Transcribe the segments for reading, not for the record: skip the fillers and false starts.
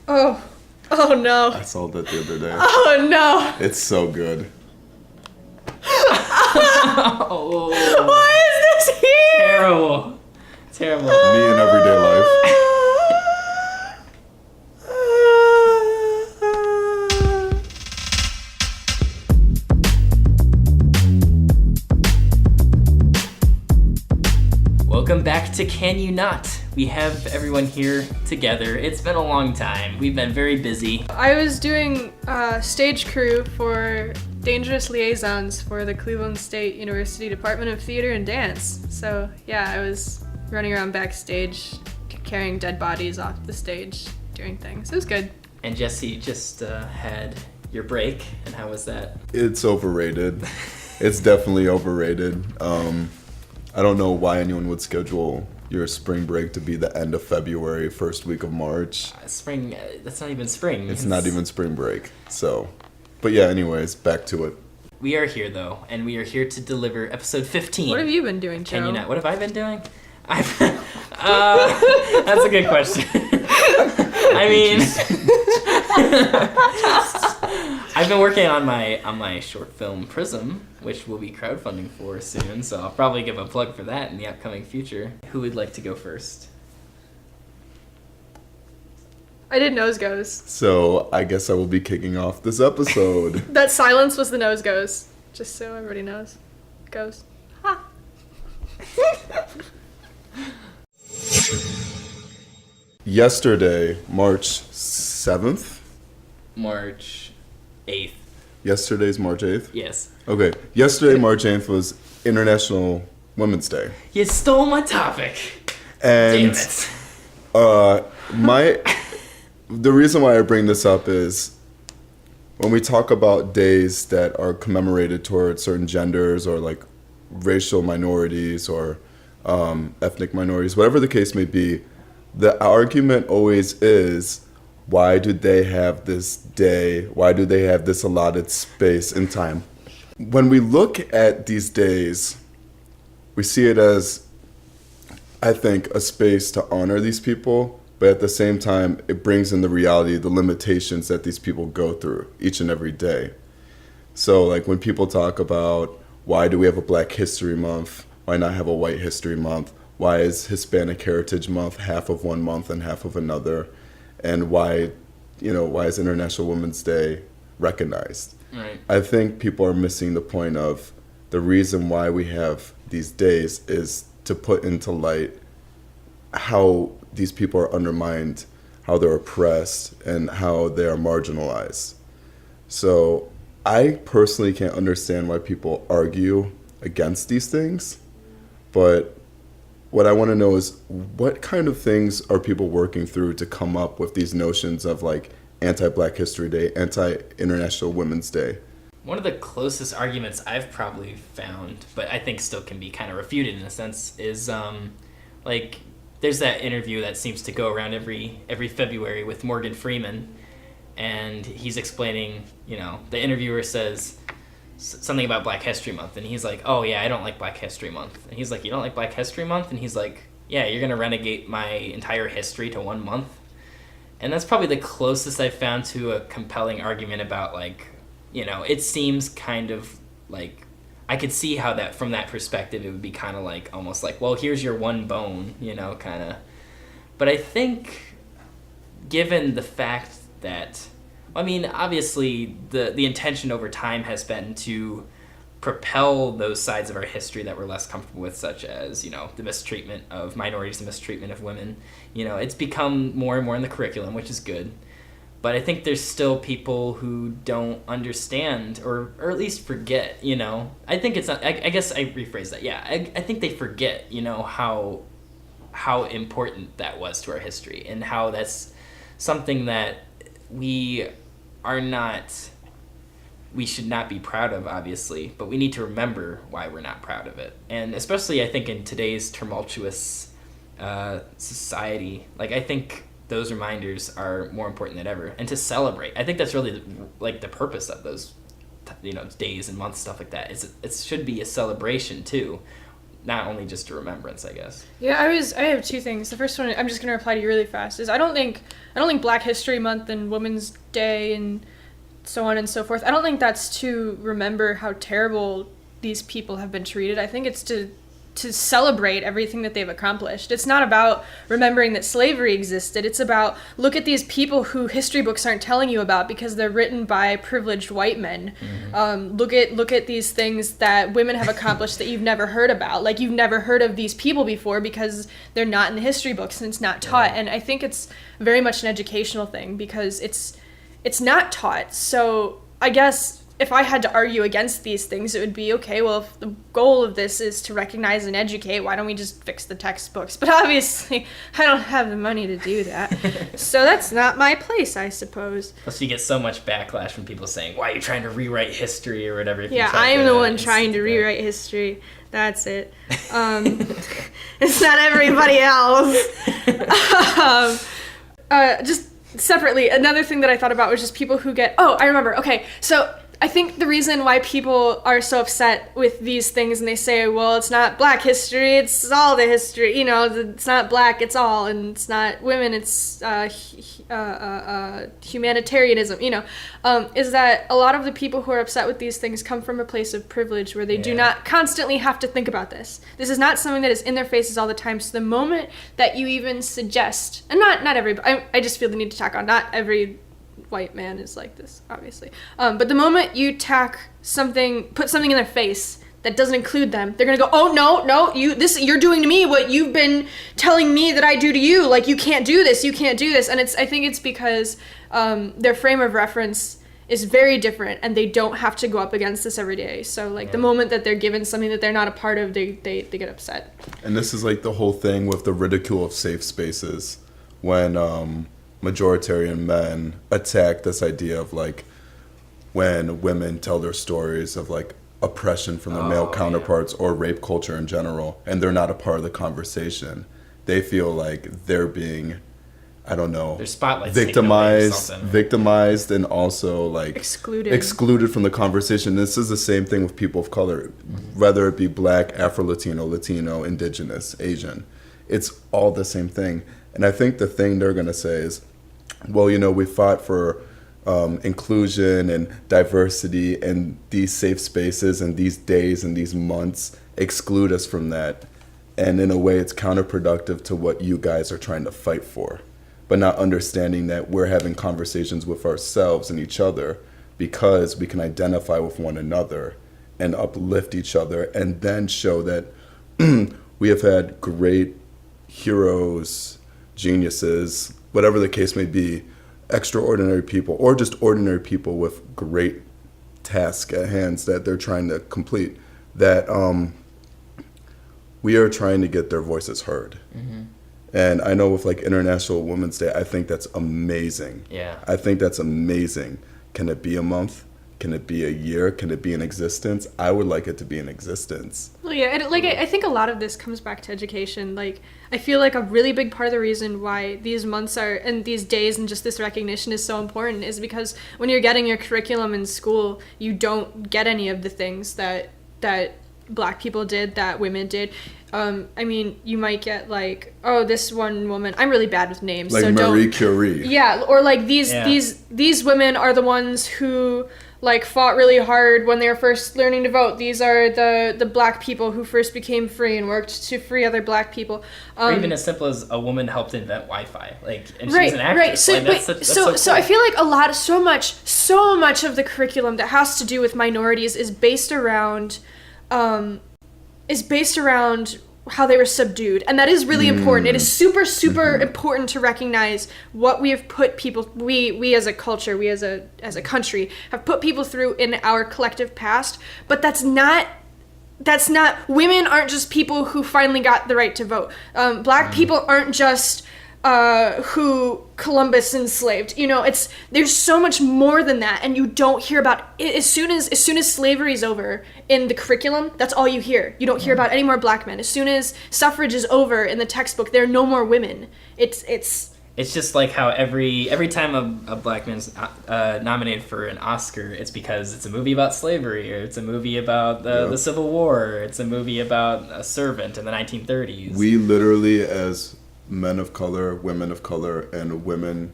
Oh. Oh no. I saw that the other day. Oh no. It's so good. Oh. Why is this here? Terrible. Me in everyday life. Welcome back to Can You Not? We have everyone here together. It's been a long time. We've been very busy. I was doing stage crew for Dangerous Liaisons for the Cleveland State University Department of Theater and Dance. So yeah, I was running around backstage carrying dead bodies off the stage doing things. It was good. And Jesse just had your break, and how was that? It's overrated. It's definitely overrated. I don't know why anyone would schedule your spring break to be the end of February, first week of March. Spring, that's not even spring. It's not even spring break. So, but yeah, anyways, back to it. We are here though, and we are here to deliver episode 15. What have you been doing, Joe? Can you not? What have I been doing? That's a good question. I mean, I've been working on my short film Prism, which we'll be crowdfunding for soon, so I'll probably give a plug for that in the upcoming future. Who would like to go first? I did nose goes. So I guess I will be kicking off this episode. That silence was the nose goes. Just so everybody knows. Goes. Ha. Yesterday, March 7th? March 8th. Yesterday's March 8th? Yes. Okay. Yesterday, March 8th was International Women's Day. You stole my topic. And Damn it. The reason why I bring this up is when we talk about days that are commemorated towards certain genders or like racial minorities or ethnic minorities, whatever the case may be, the argument always is, why do they have this day? Why do they have this allotted space and time? When we look at these days, we see it as, I think, a space to honor these people, but at the same time, it brings in the reality, the limitations that these people go through each and every day. So like when people talk about, why do we have a Black History Month? Why not have a White History Month? Why is Hispanic Heritage Month half of one month and half of another? And why is International Women's Day recognized? Right. I think people are missing the point of the reason why we have these days is to put into light how these people are undermined, how they're oppressed, and how they are marginalized. So I personally can't understand why people argue against these things, but what I want to know is what kind of things are people working through to come up with these notions of like anti-Black History Day, anti-International Women's Day? One of the closest arguments I've probably found, but I think still can be kind of refuted in a sense, is like there's that interview that seems to go around every February with Morgan Freeman, and he's explaining, the interviewer says something about Black History Month, and he's like, oh yeah, I don't like Black History Month. And he's like, you don't like Black History Month? And he's like, yeah, you're gonna renegade my entire history to 1 month? And that's probably the closest I've found to a compelling argument about like, it seems kind of like, I could see how that, from that perspective, it would be kind of like, almost like, well, here's your one bone, kind of. But I think, given the fact that, obviously, the intention over time has been to propel those sides of our history that we're less comfortable with, such as, the mistreatment of minorities, the mistreatment of women. It's become more and more in the curriculum, which is good. But I think there's still people who don't understand or at least forget, I think it's not, I guess I rephrase that. Yeah, I think they forget, how important that was to our history and how that's something that we should not be proud of, obviously, but we need to remember why we're not proud of it. And especially, I think, in today's tumultuous society, like, I think those reminders are more important than ever. And to celebrate, I think that's really, the purpose of those, days and months, stuff like that. It should be a celebration, too. not only just a remembrance, I guess. Yeah, I have two things. The first one, I'm just going to reply to you really fast, is I don't think Black History Month and Women's Day and so on and so forth, I don't think that's to remember how terrible these people have been treated. I think it's to celebrate everything that they've accomplished. It's not about remembering that slavery existed. It's about, look at these people who history books aren't telling you about because they're written by privileged white men. Look at these things that women have accomplished that you've never heard about. Like, you've never heard of these people before because they're not in the history books and it's not taught. And I think it's very much an educational thing because it's not taught. So I guess if I had to argue against these things, it would be, okay, well, if the goal of this is to recognize and educate, why don't we just fix the textbooks? But obviously, I don't have the money to do that. So that's not my place, I suppose. Plus, you get so much backlash from people saying, why are you trying to rewrite history or whatever? Yeah, I'm the one trying to rewrite history. That's it. It's not everybody else. Just separately, another thing that I thought about was just people who get, I remember, okay, so I think the reason why people are so upset with these things and they say, well, it's not Black history, it's all the history, it's not Black, it's all, and it's not women, it's humanitarianism, is that a lot of the people who are upset with these things come from a place of privilege where they do not constantly have to think about this. This is not something that is in their faces all the time. So the moment that you even suggest, and not everybody, I just feel the need to tack on, not every white man is like this, obviously. But the moment you put something in their face that doesn't include them, they're gonna go, oh no, you're doing to me what you've been telling me that I do to you. Like, you can't do this. And I think it's because their frame of reference is very different, and they don't have to go up against this every day. So the moment that they're given something that they're not a part of, they get upset. And this is like the whole thing with the ridicule of safe spaces when majoritarian men attack this idea of like when women tell their stories of like oppression from their male counterparts or rape culture in general, and they're not a part of the conversation. They feel like they're being, I don't know, their spotlight's victimized and also like excluded from the conversation. This is the same thing with people of color, whether it be Black, Afro-Latino, Latino, Indigenous, Asian. It's all the same thing. And I think the thing they're going to say is, well, we fought for inclusion and diversity, and these safe spaces and these days and these months exclude us from that. And in a way, it's counterproductive to what you guys are trying to fight for, but not understanding that we're having conversations with ourselves and each other because we can identify with one another and uplift each other, and then show that we have had great heroes, geniuses, whatever the case may be, extraordinary people, or just ordinary people with great tasks at hands that they're trying to complete, that we are trying to get their voices heard. And I know with like International Women's Day, I think that's amazing. I think that's amazing. Can it be a month? Can it be a year? Can it be in existence? I would like it to be in existence. Well, yeah, and I think a lot of this comes back to education. Like, I feel like a really big part of the reason why these months and these days and just this recognition is so important is because when you're getting your curriculum in school, you don't get any of the things that Black people did, that women did. I mean, you might get like, this one woman, I'm really bad with names, like so Marie Curie. Yeah, or like these women are the ones who like fought really hard when they were first learning to vote. These are the Black people who first became free and worked to free other Black people. Or even as simple as a woman helped invent Wi-Fi, and she's an actress. Right. So I feel like so much of the curriculum that has to do with minorities is based around how they were subdued, and that is really important. It is super important to recognize what we have put people, we as a culture, we as a country have put people through in our collective past. But that's not women aren't just people who finally got the right to vote. Black people aren't just who Columbus enslaved. There's so much more than that, and you don't hear about it. As soon as slavery is over in the curriculum, that's all you hear. You don't hear about any more Black men. As soon as suffrage is over in the textbook, there are no more women. It's it's just like how every time a black man's nominated for an Oscar, it's because it's a movie about slavery, or it's a movie about the Civil War, or it's a movie about a servant in the 1930s. We literally, as men of color, women of color, and women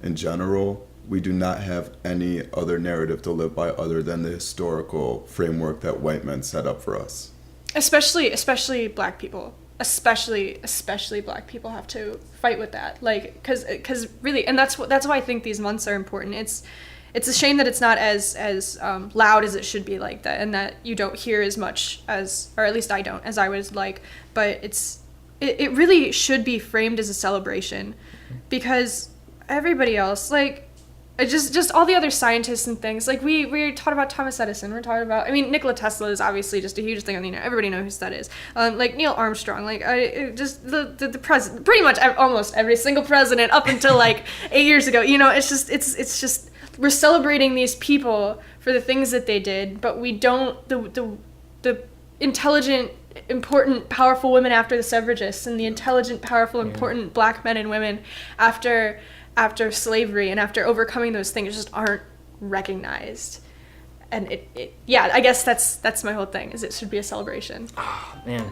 in general, we do not have any other narrative to live by other than the historical framework that white men set up for us. Especially black people. Especially black people have to fight with that, like, because really, and that's why I think these months are important. It's a shame that it's not as loud as it should be like that, and that you don't hear as much as, or at least I don't, as I would like. But it really should be framed as a celebration, because everybody else, like, just all the other scientists and things, like we're taught about Thomas Edison, we're taught about, I mean, Nikola Tesla is obviously just a huge thing on the internet, everybody knows who that is, like Neil Armstrong, like just the president, pretty much almost every single president up until like 8 years ago, you know, it's just we're celebrating these people for the things that they did, but we don't, the intelligent, important, powerful women after the suffragists, and the intelligent, powerful, important black men and women after slavery and after overcoming those things just aren't recognized. And I guess that's my whole thing, is it should be a celebration. Oh man,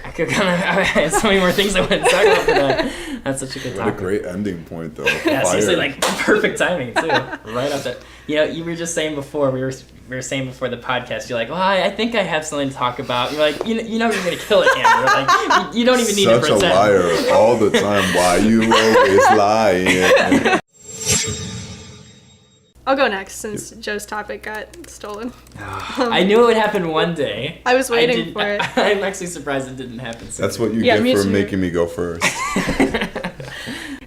I have so many more things I want to talk about, but that's such a good topic. What a great ending point, though. Yeah, seriously, like perfect timing too, right up there. You know, you were just saying before, we were saying before the podcast, you're like, well, I think I have something to talk about. You're like, you know you're gonna kill it, Andrew. Like, you don't even need to pretend. Such a liar all the time. Why you always lying? I'll go next since Joe's topic got stolen. I knew it would happen one day. I was waiting for it. I'm actually surprised it didn't happen sooner. That's what you get for making me go first.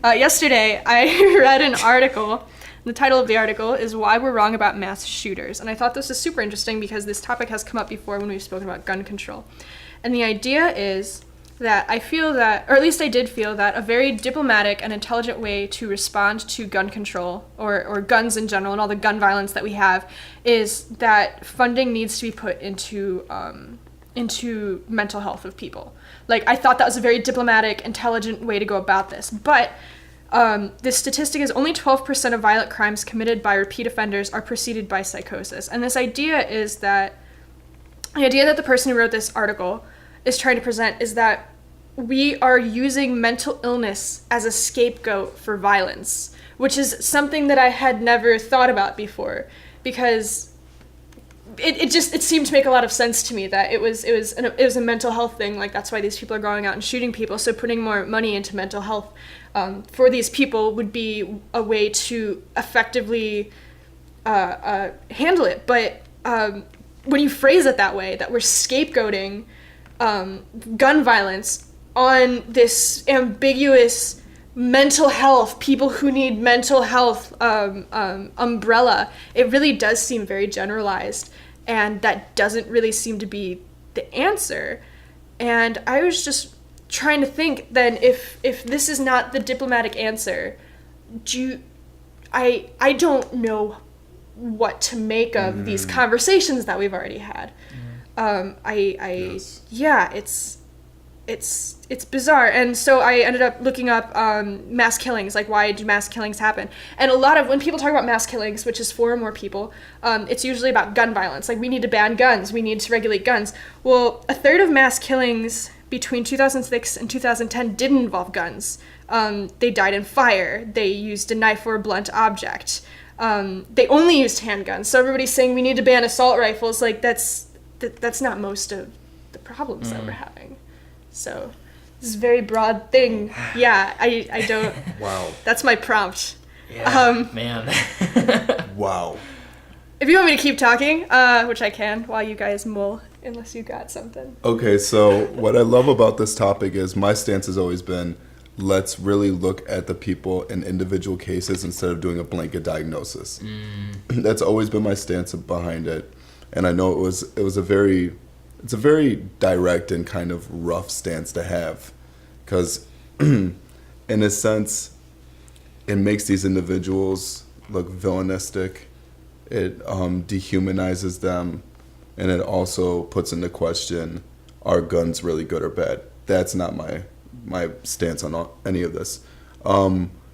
Yesterday, I read an article. The title of the article is Why We're Wrong About Mass Shooters. And I thought this was super interesting because this topic has come up before when we've spoken about gun control. And the idea is that I feel that, or at least I did feel that, a very diplomatic and intelligent way to respond to gun control, or guns in general, and all the gun violence that we have, is that funding needs to be put into mental health of people. Like, I thought that was a very diplomatic, intelligent way to go about this. But this statistic is only 12% of violent crimes committed by repeat offenders are preceded by psychosis. And this idea is that, the idea that the person who wrote this article is trying to present is that we are using mental illness as a scapegoat for violence, which is something that I had never thought about before, because it seemed to make a lot of sense to me that it was a mental health thing. Like, that's why these people are going out and shooting people. So putting more money into mental health for these people would be a way to effectively handle it. But when you phrase it that way, that we're scapegoating gun violence on this ambiguous mental health, people who need mental health umbrella, it really does seem very generalized, and that doesn't really seem to be the answer. And I was just trying to think, then, if this is not the diplomatic answer, I don't know what to make of these conversations that we've already had. It's bizarre. And so I ended up looking up mass killings, like, why do mass killings happen? And a lot of, when people talk about mass killings, which is 4 or more people, it's usually about gun violence. Like, we need to ban guns, we need to regulate guns. Well, a third of mass killings between 2006 and 2010 didn't involve guns. They died in fire, they used a knife or a blunt object. They only used handguns. So everybody's saying we need to ban assault rifles. Like, that's not most of the problems that we're having. So this is a very broad thing. Yeah, I don't. Wow. That's my prompt. Yeah, man. Wow. If you want me to keep talking, which I can, while you guys mull, unless you got something. Okay, so what I love about this topic is my stance has always been, let's really look at the people in individual cases instead of doing a blanket diagnosis. That's always been my stance behind it. And I know it's a very direct and kind of rough stance to have, because in a sense, it makes these individuals look villainistic. It dehumanizes them, and it also puts into question, are guns really good or bad? That's not my stance on any of this.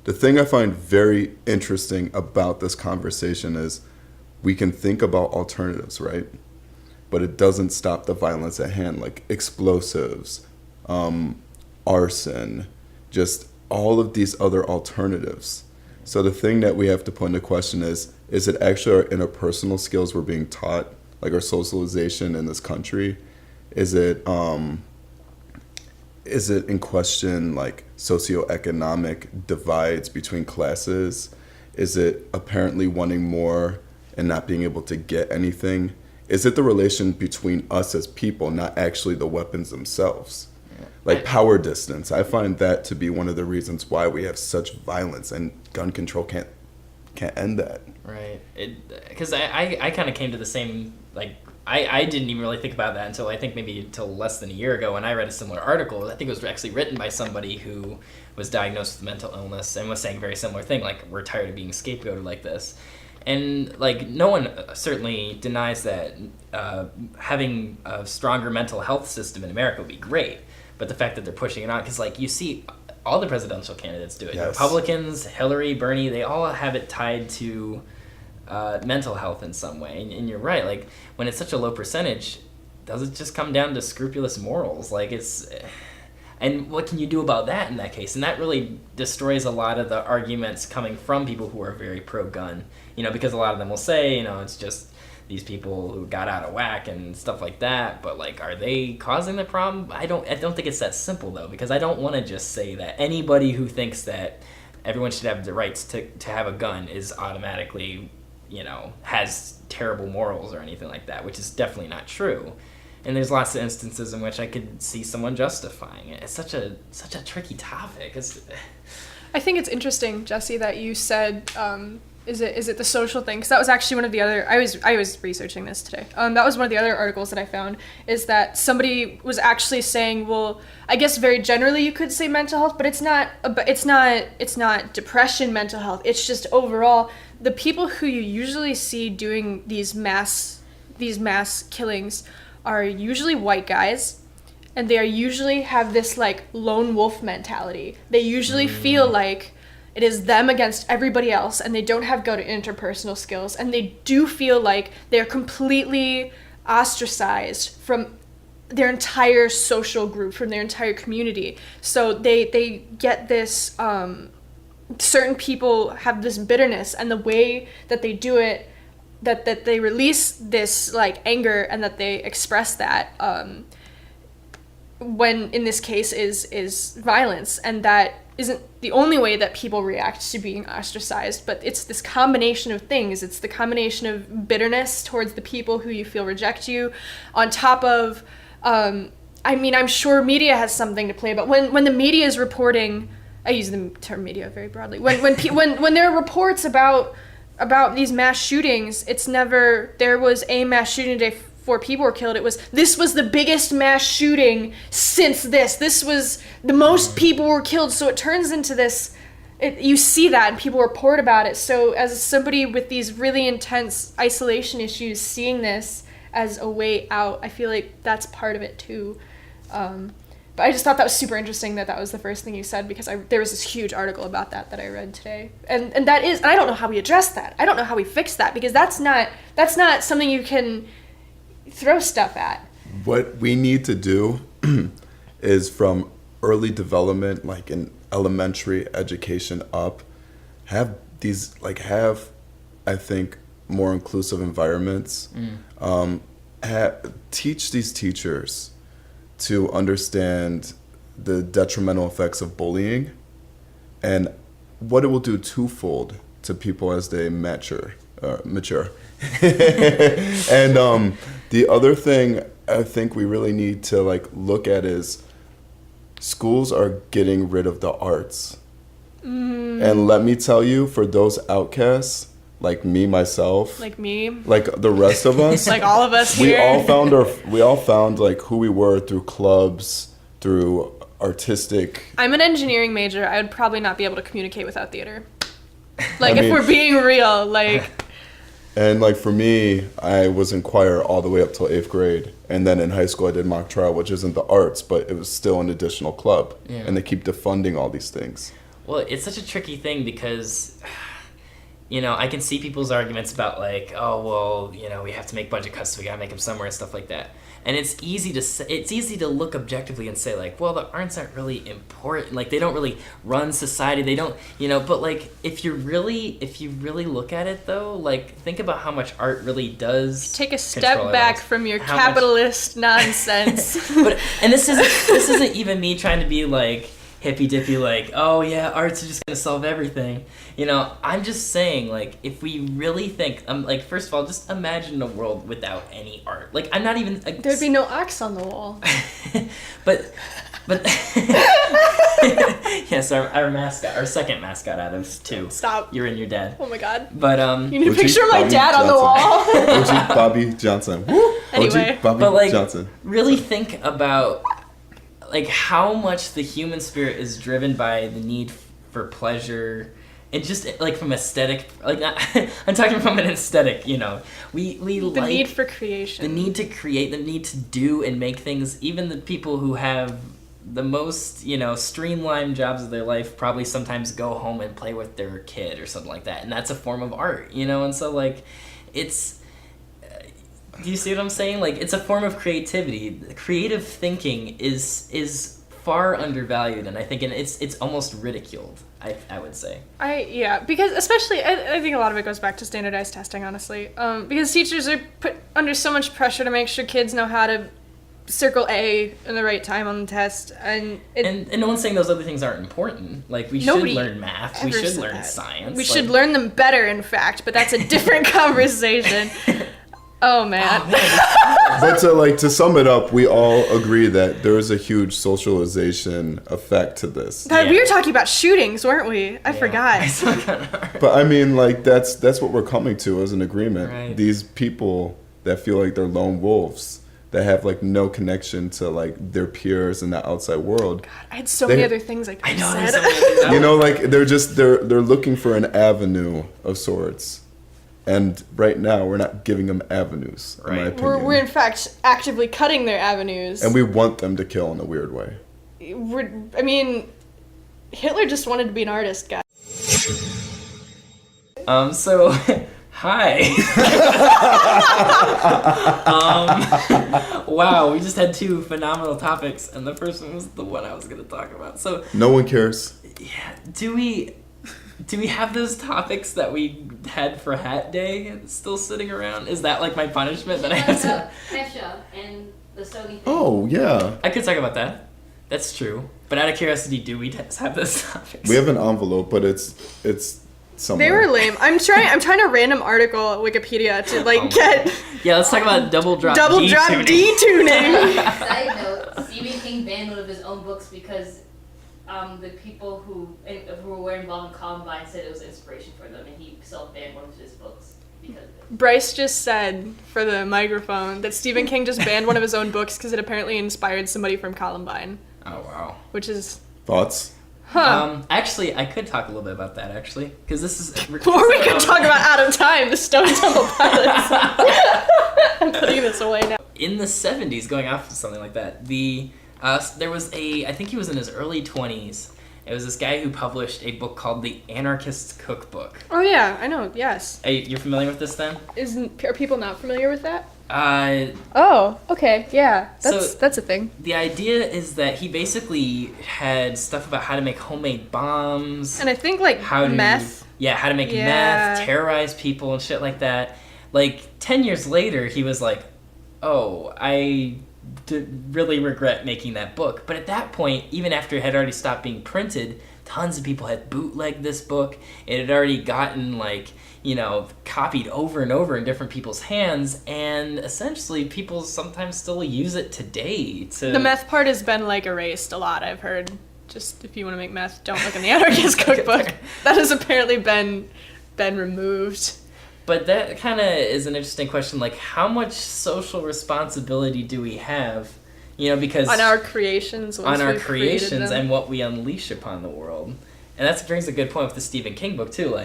the thing I find very interesting about this conversation is we can think about alternatives, right? But it doesn't stop the violence at hand, like explosives, arson, just all of these other alternatives. So the thing that we have to put into question is it actually our interpersonal skills we're being taught, like our socialization in this country? Is it in question like socioeconomic divides between classes? Is it apparently wanting more and not being able to get anything? Is it the relation between us as people, not actually the weapons themselves? Like power distance. I find that to be one of the reasons why we have such violence, and gun control can't end that. Right. Because I kind of came to the same, like, I didn't even really think about that until I think maybe until less than a year ago when I read a similar article. I think it was actually written by somebody who was diagnosed with mental illness and was saying a very similar thing, like, we're tired of being scapegoated like this. And, like, no one certainly denies that having a stronger mental health system in America would be great. But the fact that they're pushing it on, because, like, you see all the presidential candidates do it. Yes. Republicans, Hillary, Bernie, they all have it tied to mental health in some way. And you're right, like, when it's such a low percentage, does it just come down to scrupulous morals? Like, it's... And what can you do about that in that case? And that really destroys a lot of the arguments coming from people who are very pro-gun. You know, because a lot of them will say, you know, it's just these people who got out of whack and stuff like that. But, like, are they causing the problem? I don't think it's that simple, though, because I don't want to just say that anybody who thinks that everyone should have the rights to have a gun is automatically, you know, has terrible morals or anything like that, which is definitely not true. And there's lots of instances in which I could see someone justifying it. It's such a tricky topic. I think it's interesting, Jesse, that you said, is it the social thing? Because that was actually one of the other, I was researching this today. That was one of the other articles that I found, is that somebody was actually saying, well, I guess very generally you could say mental health, but it's not depression, mental health. It's just overall the people who you usually see doing these mass killings are usually white guys, and they are usually have this like lone wolf mentality. They usually feel like it is them against everybody else, and they don't have good interpersonal skills, and they do feel like they're completely ostracized from their entire social group, from their entire community. So they get this, certain people have this bitterness, and the way that they do it, that they release this like anger and that they express that when in this case is violence, and that isn't the only way that people react to being ostracized, but it's this combination of things. It's the combination of bitterness towards the people who you feel reject you, on top of I mean, I'm sure media has something to play, but when the media is reporting, I use the term media very broadly, when there are reports about these mass shootings, it's never, there was a mass shooting today, 4 people were killed. It was, this was the biggest mass shooting since this was the most people were killed. So it turns into this, you see that and people report about it. So as somebody with these really intense isolation issues, seeing this as a way out, I feel like that's part of it too. But I just thought that was super interesting that was the first thing you said, because there was this huge article about that I read today. And that is, I don't know how we address that. I don't know how we fix that, because that's not something you can throw stuff at. What we need to do is from early development, like in elementary education up, have I think more inclusive environments. Teach these teachers to understand the detrimental effects of bullying and what it will do twofold to people as they mature. And the other thing I think we really need to like look at is schools are getting rid of the arts. And let me tell you, for those outcasts, like me, myself, like me, like the rest of us, like all of us here, we all found like who we were through clubs, through artistic. I'm an engineering major. I would probably not be able to communicate without theater. Like, if we're being real, like. And like for me, I was in choir all the way up till 8th grade, and then in high school I did mock trial, which isn't the arts, but it was still an additional club, and they keep defunding all these things. Well, it's such a tricky thing because, I can see people's arguments about like, oh, well, we have to make budget cuts, so we gotta make them somewhere and stuff like that. And it's easy to look objectively and say like, well, the arts aren't really important. Like they don't really run society. They don't, But like, if you really look at it though, like think about how much art really does. Take a step back from your capitalist nonsense. And this isn't even me trying to be like hippy dippy, like, oh yeah, arts are just gonna solve everything. I'm just saying, like, if we really think, like, first of all, just imagine a world without any art. Like, I'm not even. There'd be no ox on the wall. but yes, our mascot, our second mascot out of two. Stop. You're in your dad. Oh my god. But you need a picture of my dad on the wall. OG Bobby Johnson. Woo! Anyway, OG Bobby Johnson. Really think about like how much the human spirit is driven by the need for pleasure. And just like from aesthetic, like I'm talking from an aesthetic, we the like need for creation, the need to create, the need to do and make things. Even the people who have the most, streamlined jobs of their life probably sometimes go home and play with their kid or something like that, and that's a form of art, And so like, it's. Do you see what I'm saying? Like, it's a form of creativity. Creative thinking is far undervalued, and I think it's almost ridiculed. I would say. Because especially I think a lot of it goes back to standardized testing, honestly. Because teachers are put under so much pressure to make sure kids know how to circle A in the right time on the test, and no one's saying those other things aren't important. Like we should learn math, we should learn science. We should learn them better, in fact, but that's a different conversation. Oh man. But to sum it up, we all agree that there is a huge socialization effect to this. We were talking about shootings, weren't we? I forgot. But I mean, like that's what we're coming to as an agreement. Right. These people that feel like they're lone wolves, that have like no connection to like their peers in the outside world. God, I had so many other things I could have said. Like they're looking for an avenue of sorts. And right now, we're not giving them avenues, in my opinion. We're in fact actively cutting their avenues. And we want them to kill in a weird way. Hitler just wanted to be an artist, guys. So, hi. Wow, we just had two phenomenal topics, and the first one was the one I was going to talk about. So no one cares. Yeah, do we have those topics that we had for Hat Day still sitting around? Is that like my punishment that I have to? Hesha and the Sony thing. Oh yeah. I could talk about that. That's true. But out of curiosity, do we have those topics? We have an envelope, but it's somewhere. They were lame. I'm trying a random article at Wikipedia to get. Yeah, let's talk about double drop D-tuning. Side note: Stephen King banned one of his own books because the people who were involved in Columbine said it was inspiration for them, and he self-banned one of his books because of it. Bryce just said for the microphone that Stephen King just banned one of his own books because it apparently inspired somebody from Columbine. Oh wow! Which is thoughts. Huh. Actually, I could talk a little bit about that actually, because this is. Or we could talk about Out of Time, the Stone Temple Pilots. I'm putting this away now. In the 70s, going off of something like that, there was I think he was in his early 20s. It was this guy who published a book called The Anarchist Cookbook. Oh yeah, I know, yes. You're familiar with this then? Are people not familiar with that? Oh, okay, yeah. That's a thing. The idea is that he basically had stuff about how to make homemade bombs. And I think meth. How to make meth, terrorize people and shit like that. Like 10 years later, he was like, oh, I really regret making that book. But at that point, even after it had already stopped being printed, tons of people had bootlegged this book. It had already gotten copied over and over in different people's hands, and essentially people sometimes still use it today. The meth part has been erased a lot, I've heard. Just if you want to make meth, don't look in the Anarchist Cookbook. That has apparently been removed. But that kind of is an interesting question, how much social responsibility do we have, because... On our creations, and what we unleash upon the world. And that brings a good point with the Stephen King book, too,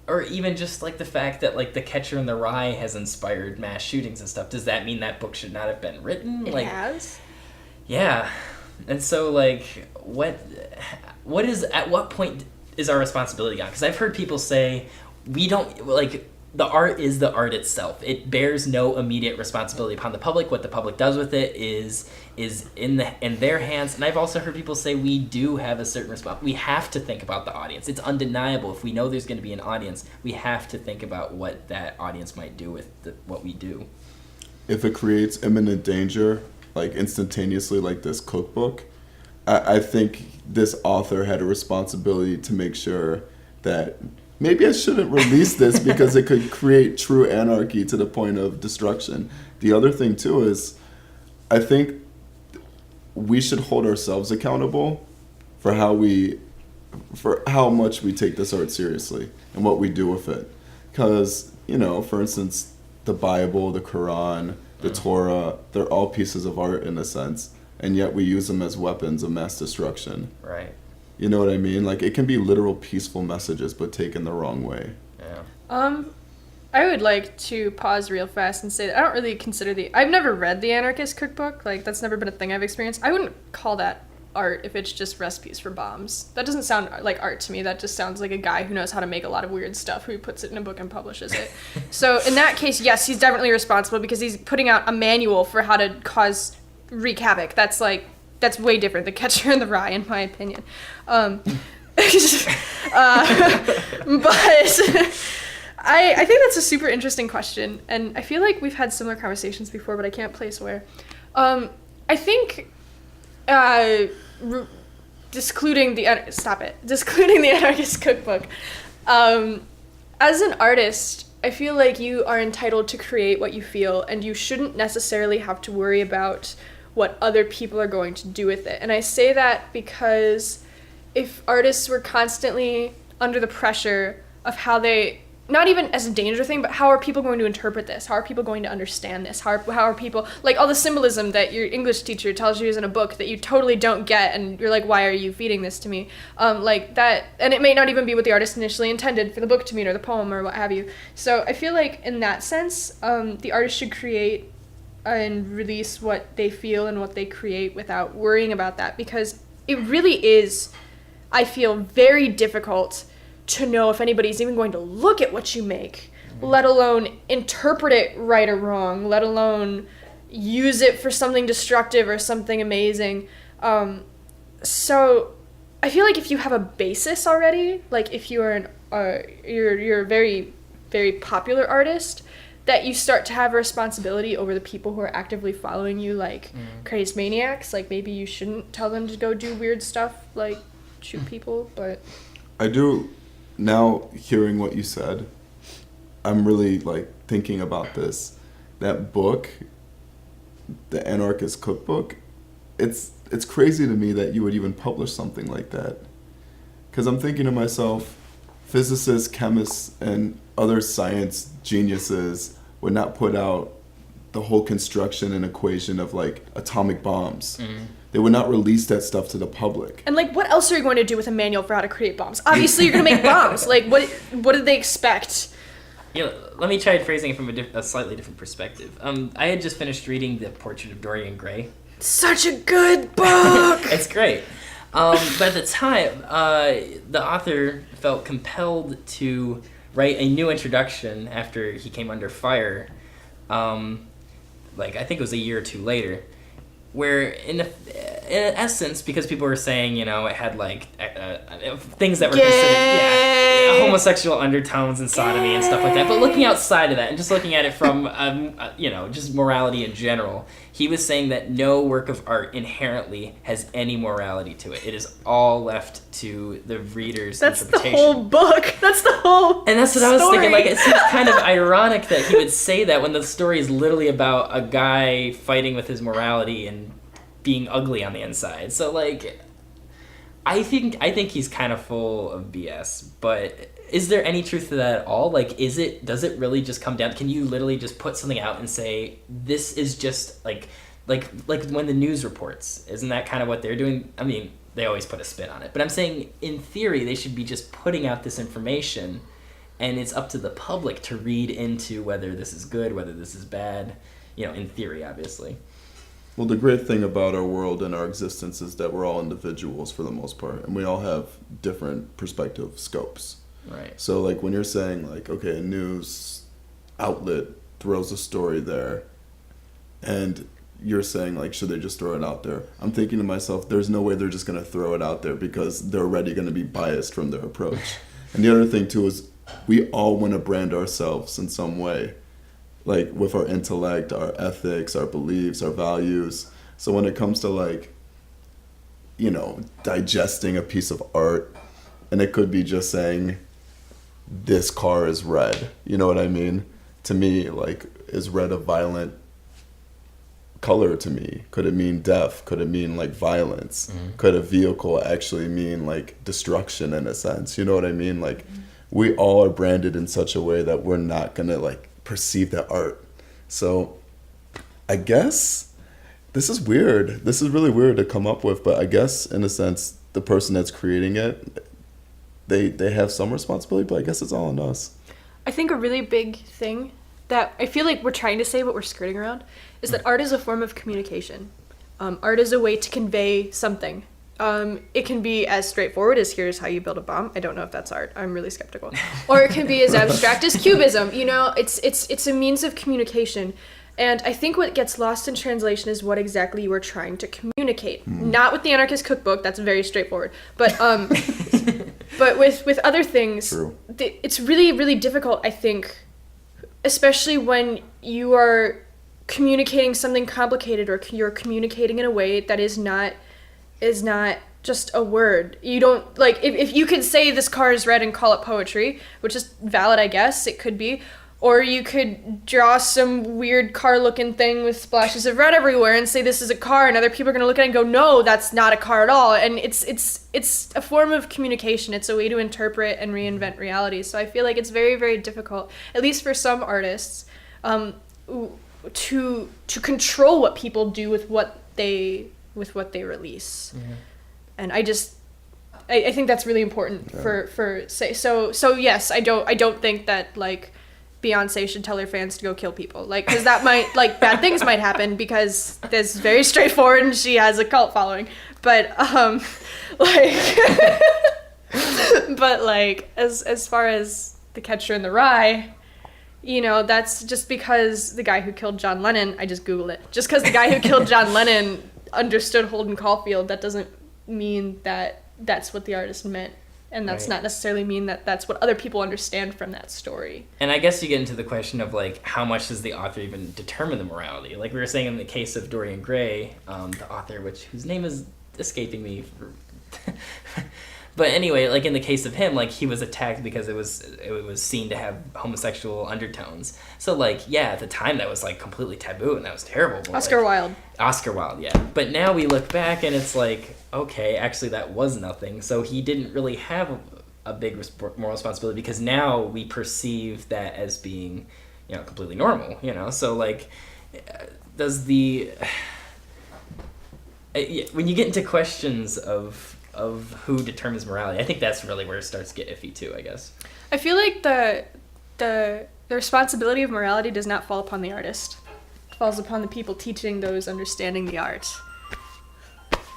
or even just, the fact that, The Catcher in the Rye has inspired mass shootings and stuff. Does that mean that book should not have been written? It has? Yeah. And so, what is... At what point is our responsibility gone? Because I've heard people say we don't like. The art is the art itself. It bears no immediate responsibility upon the public. What the public does with it is in their hands. And I've also heard people say we do have a certain response. We have to think about the audience. It's undeniable. If we know there's going to be an audience, we have to think about what that audience might do with what we do. If it creates imminent danger, like instantaneously, like this cookbook, I think this author had a responsibility to make sure that maybe I shouldn't release this because it could create true anarchy to the point of destruction. The other thing too is, I think we should hold ourselves accountable for how much we take this art seriously and what we do with it. Because, for instance, the Bible, the Quran, the Torah, they're all pieces of art in a sense, and yet we use them as weapons of mass destruction. Right. You know what I mean? Like, it can be literal peaceful messages, but taken the wrong way. Yeah. I would like to pause real fast and say that I don't really consider I've never read the Anarchist cookbook. Like, that's never been a thing I've experienced. I wouldn't call that art if it's just recipes for bombs. That doesn't sound like art to me. That just sounds like a guy who knows how to make a lot of weird stuff, who puts it in a book and publishes it. So in that case, yes, he's definitely responsible because he's putting out a manual for how to wreak havoc. That's way different. The Catcher in the Rye, in my opinion. But I think that's a super interesting question, and I feel like we've had similar conversations before, but I can't place where. I think discluding the Anarchist cookbook. As an artist, I feel like you are entitled to create what you feel, and you shouldn't necessarily have to worry about what other people are going to do with it. And I say that because if artists were constantly under the pressure of how they, not even as a danger thing, but how are people going to interpret this? How are people going to understand this? How are people, like all the symbolism that your English teacher tells you is in a book that you totally don't get, and you're like, why are you feeding this to me? Like that, and it may not even be what the artist initially intended for the book to mean or the poem or what have you. So I feel like in that sense, the artist should create and release what they feel and what they create without worrying about that, because it really is, I feel, very difficult to know if anybody's even going to look at what you make, let alone interpret it right or wrong, let alone use it for something destructive or something amazing. So I feel like if you have a basis already, like if you are you're a very, very popular artist, that you start to have a responsibility over the people who are actively following you, like crazed maniacs. Like, maybe you shouldn't tell them to go do weird stuff, like shoot people, but... I do, now hearing what you said, I'm really, like, thinking about this. That book, the Anarchist cookbook, it's crazy to me that you would even publish something like that. Because I'm thinking to myself, physicists, chemists, and other science geniuses would not put out the whole construction and equation of, like, atomic bombs. They would not release that stuff to the public. And, like, what else are you going to do with a manual for how to create bombs? Obviously, you're going to make bombs. Like, what did they expect? Let me try phrasing it from a slightly different perspective. I had just finished reading The Portrait of Dorian Gray. Such a good book! It's great. But at the time, the author felt compelled to write a new introduction after he came under fire. I think it was a year or two later, where in essence, because people were saying, it had like things that were considered homosexual undertones and sodomy and stuff like that, but looking outside of that and just looking at it from just morality in general, he was saying that no work of art inherently has any morality to it. It is all left to the reader's interpretation. That's the whole book. That's the whole And that's what story. I was thinking. Like, it seems kind of ironic that he would say that when the story is literally about a guy fighting with his morality and being ugly on the inside. So, like, I think he's kind of full of BS. But is there any truth to that at all? Like, does it really just come down? Can you literally just put something out and say, this is just like when the news reports, isn't that kind of what they're doing? I mean, they always put a spin on it, but I'm saying in theory they should be just putting out this information, and it's up to the public to read into whether this is good, whether this is bad, in theory, obviously. Well, the great thing about our world and our existence is that we're all individuals for the most part, and we all have different perspective scopes. Right. So, like, when you're saying, like, okay, a news outlet throws a story there, and you're saying, like, should they just throw it out there? I'm thinking to myself, there's no way they're just going to throw it out there because they're already going to be biased from their approach. And the other thing, too, is we all want to brand ourselves in some way, like with our intellect, our ethics, our beliefs, our values. So when it comes to, like, you know, digesting a piece of art, and it could be just saying, this car is red, you know what I mean? To me, like, is red a violent color to me? Could it mean death? Could it mean, like, violence? Could a vehicle actually mean, like, destruction in a sense? You know what I mean? Like, we all are branded in such a way that we're not gonna, like, perceive that art. So I guess this is weird. This is really weird to come up with, but I guess in a sense the person that's creating it, they have some responsibility, but I guess it's all on us. I think a really big thing that I feel like we're trying to say but we're skirting around is that art is a form of communication. Art is a way to convey something. It can be as straightforward as here's how you build a bomb. I don't know if that's art. I'm really skeptical. Or it can be as abstract as cubism. You know, it's a means of communication. And I think what gets lost in translation is what exactly you are trying to communicate. Not with the Anarchist cookbook. That's very straightforward. But but with other things, it's really, really difficult, I think, especially when you are communicating something complicated or you're communicating in a way that is not just a word. You don't, like, if you could say this car is red and call it poetry, which is valid, I guess, it could be, or you could draw some weird car-looking thing with splashes of red everywhere and say this is a car, and other people are going to look at it and go, no, that's not a car at all. And it's a form of communication. It's a way to interpret and reinvent reality. So I feel like it's very, very difficult, at least for some artists, to control what people do with what they release. And I think that's really important for say so yes, I don't think that, like, Beyonce should tell her fans to go kill people, like, because that might, like, bad things might happen because this is very straightforward and she has a cult following, but like as far as The Catcher in the Rye, you know, that's just because the guy who killed John Lennon, I just Googled it, just because the guy who killed John Lennon understood Holden Caulfield, that doesn't mean that that's what the artist meant, and that's not necessarily mean that that's what other people understand from that story. And I guess you get into the question of, like, how much does the author even determine the morality? Like we were saying in the case of Dorian Gray, the author, whose name is escaping me, but anyway, like, in the case of him, like, he was attacked because it was seen to have homosexual undertones. So, like, yeah, at the time that was, like, completely taboo and that was terrible. Oscar Wilde, yeah. But now we look back and it's like, okay, actually that was nothing. So he didn't really have a big moral responsibility because now we perceive that as being, you know, completely normal, you know? So, like, does when you get into questions of who determines morality, I think that's really where it starts to get iffy too, I guess. I feel like the responsibility of morality does not fall upon the artist. It falls upon the people teaching those understanding the art.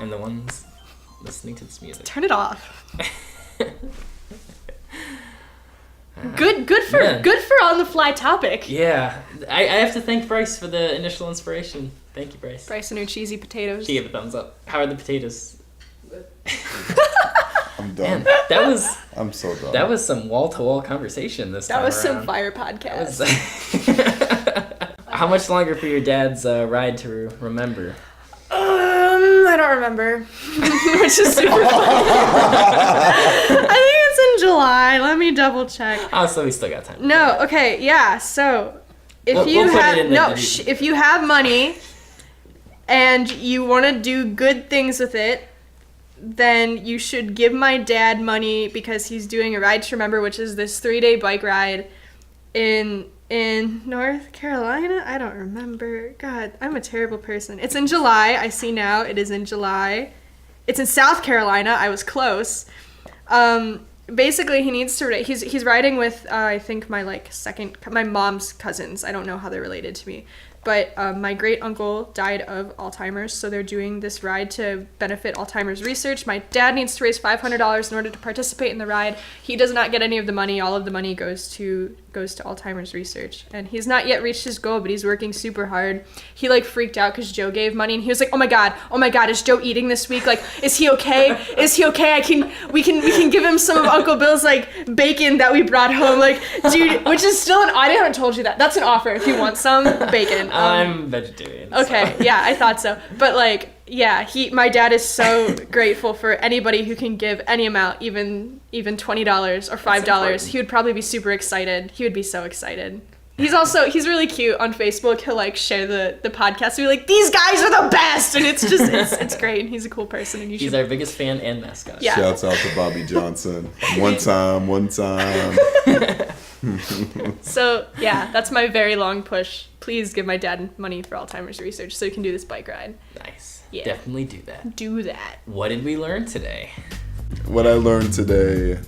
And the ones listening to this music. Turn it off. Good for on the fly topic. Yeah. I have to thank Bryce for the initial inspiration. Thank you, Bryce. Bryce and her cheesy potatoes. She gave a thumbs up. How are the potatoes? I'm done. Man, I'm so done. That was some wall-to-wall conversation this time. That was around. some fire podcast. How much longer for your dad's ride to remember? I don't remember, which is super funny. I think it's in July. Let me double check. Oh, so we still got time. No, okay, yeah. So if if you have money and you want to do good things with it, then you should give my dad money because he's doing a Ride to Remember, which is this 3-day bike ride in North Carolina. I don't remember. God, I'm a terrible person. It's in July. I see now. It is in July. It's in South Carolina. I was close. Basically, he needs to. He's riding with I think my mom's cousins. I don't know how they're related to me. but my great uncle died of Alzheimer's, so they're doing this ride to benefit Alzheimer's research. My dad needs to raise $500 in order to participate in the ride. He does not get any of the money. All of the money goes to Alzheimer's research, and he's not yet reached his goal, but he's working super hard. He like freaked out because Joe gave money, and he was like, oh my god, is Joe eating this week? Like, is he okay? We can give him some of Uncle Bill's like bacon that we brought home, like, dude, which is still I haven't told you that. That's an offer if you want some bacon. I'm vegetarian. Okay, yeah, I thought so. But like, yeah, my dad is so grateful for anybody who can give any amount, even $20 or $5. He would probably be super excited. He would be so excited. He's really cute on Facebook. He'll like share the podcast and be like, these guys are the best, and it's just it's great. He's a cool person, and he's our biggest fan and mascot. Yeah. Shouts out to Bobby Johnson. One time. So yeah, that's my very long push. Please give my dad money for Alzheimer's research so he can do this bike ride. Nice. Yeah. Definitely do that. Do that. What did we learn today? What I learned today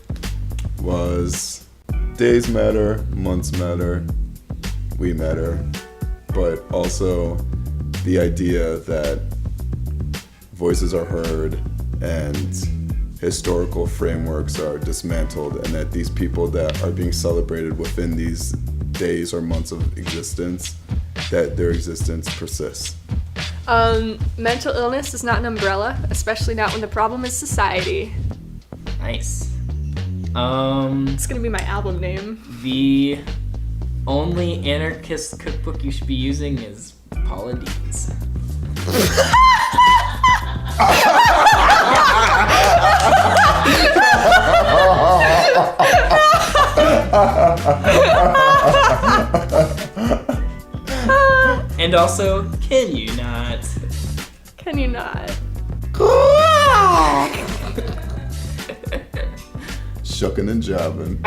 was days matter, months matter, we matter, but also the idea that voices are heard and historical frameworks are dismantled, and that these people that are being celebrated within these days or months of existence, that their existence persists. Mental illness is not an umbrella, especially not when the problem is society. Nice. It's gonna be my album name. The only anarchist cookbook you should be using is Paula Dean's. And also, can you not? Can you not? Shucking and jiving.